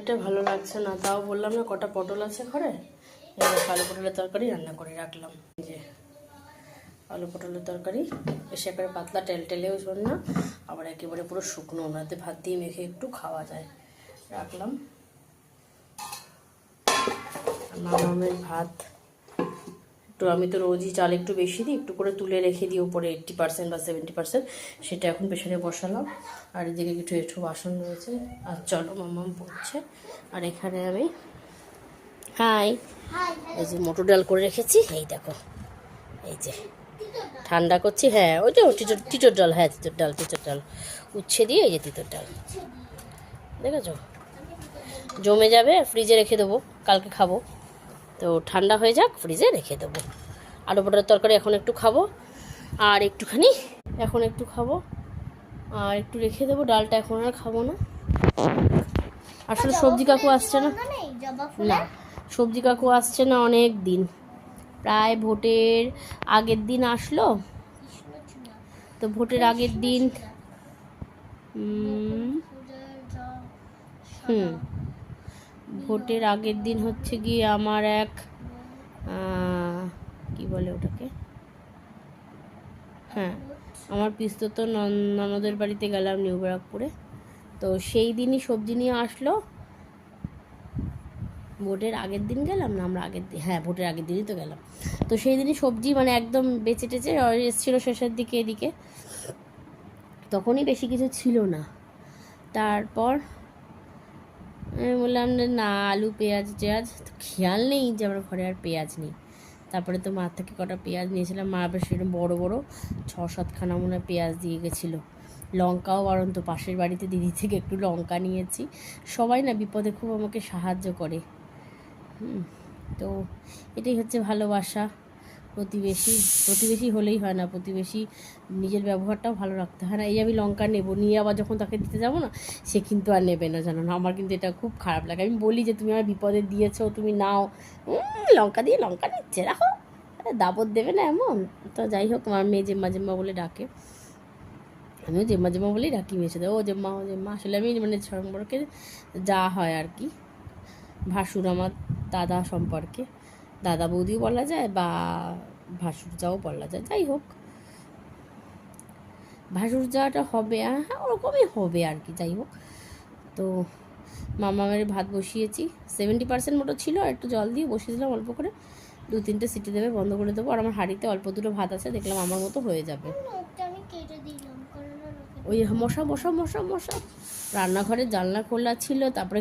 এটা ভালো লাগছে না, তাও বললাম না কটা পটল আছে ঘরে, আলু পটলের তরকারি রান্না করে রাখলাম। যে আলু পটলের তরকারি বেশি একেবারে পাতলা টেলটেলেও শোন না, আবার একেবারে পুরো শুকনো ওনাতে ভাত দিয়ে মেখে একটু খাওয়া যায়, রাখলাম। মামামের ভাত একটু, আমি তো রোজই চাল একটু বেশি দিই, একটু করে তুলে রেখে দিই উপরে 80% বা 70%, সেটা এখন প্রেশারে বসালাম। আর এদিকে কিছু একটু বাসন রয়েছে। আর চলো মামাম পড়ছে। আর এখানে আমি এই যে মটর ডাল করে রেখেছি, এই দেখো, এই যে ঠান্ডা করছি। হ্যাঁ ওই যে টিটোর ডাল, হ্যাঁ টিটোর ডাল উচ্ছে দিয়ে, এই যে টিটোর ডাল দেখেছো, জমে যাবে, ফ্রিজে রেখে দেবো, কালকে খাবো। তো ঠান্ডা হয়ে যাক, ফ্রিজে রেখে দেবো। আলু পটলের তরকারি এখন একটু খাবো, আর একটুখানি এখন একটু খাবো, আর একটু রেখে দেবো। ডালটা এখন আর খাবো না। আসলে সবজি কাকু আসছে না, না সবজি কাকু আসছে না অনেক দিন, প্রায় ভোটের আগের দিন আসলো। তো ভোটের আগের দিন ভোটের আগের দিন হচ্ছে গিয়ে আমার এক কি বলে ওটাকে, হ্যাঁ আমার পিস্তত ননদের বাড়িতে গেলাম নিউ ব্যারাকপুরে। তো সেই দিনই সবজি নিয়ে আসলো। ভোটের আগের দিন গেলাম না আমরা, আগের দিন, হ্যাঁ ভোটের আগের দিনই তো গেলাম। তো সেই দিনই সবজি মানে একদম বেঁচে টেচে এসেছিলো শেষের দিকে এদিকে, তখনই বেশি কিছু ছিল না। তারপর আমি বললাম না আলু পেঁয়াজ টেয়াজ, খেয়াল নেই যে আমার ঘরে আর পেঁয়াজ নেই। তারপরে তো মার থেকে কটা পেঁয়াজ নিয়েছিলাম, মা বেশ সেরকম বড়ো বড়ো 6-7খানা মনে হয় পেঁয়াজ দিয়ে গেছিলো। লঙ্কাও বারণ, তো পাশের বাড়িতে দিদি থেকে একটু লঙ্কা নিয়েছি। সবাই না বিপদে খুব আমাকে সাহায্য করে। তো এটাই হচ্ছে ভালোবাসা। প্রতিবেশী হলেই হয় না, প্রতিবেশী নিজের ব্যবহারটাও ভালো রাখতে হয় না। এই আমি লঙ্কা নেবো, নিয়ে আবার যখন তাকে দিতে যাবো না, সে কিন্তু আর নেবে না, জানো না। আমার কিন্তু এটা খুব খারাপ লাগে। আমি বলি যে তুমি আমার বিপদে দিয়েছো, তুমি নাও, লঙ্কা দিয়ে লঙ্কা নিচ্ছে, রাখো, দাবত দেবে না এমন। তো যাই হোক, আমার মেয়ে জেম্মা বলে ডাকে, আমিও জেম্মা বলেই ডাকি মেয়েছে। ও জেম্মা আসলে আমি মানে সম্পর্কে যা হয় আর কি, ভাসুর আমার দাদা সম্পর্কে, দাদা বৌদিও বলা যায় বা ভাসুর যাও বলা যায়। যাই হোক, ভাসুর যাওয়াটা হবে, হ্যাঁ ওরকমই হবে আর কি। যাই হোক, তো মামামের ভাত বসিয়েছি, 70% মতো ছিল, আর একটু জল দিয়ে বসিয়েছিলাম অল্প করে, 2-3টে সিটি দেবে, বন্ধ করে দেবো। আর আমার হাঁড়িতে অল্প দুটো ভাত আছে, দেখলাম আমার মতো হয়ে যাবে। ওই মশা রান্নাঘরের জানলা খোলা ছিল, তারপরে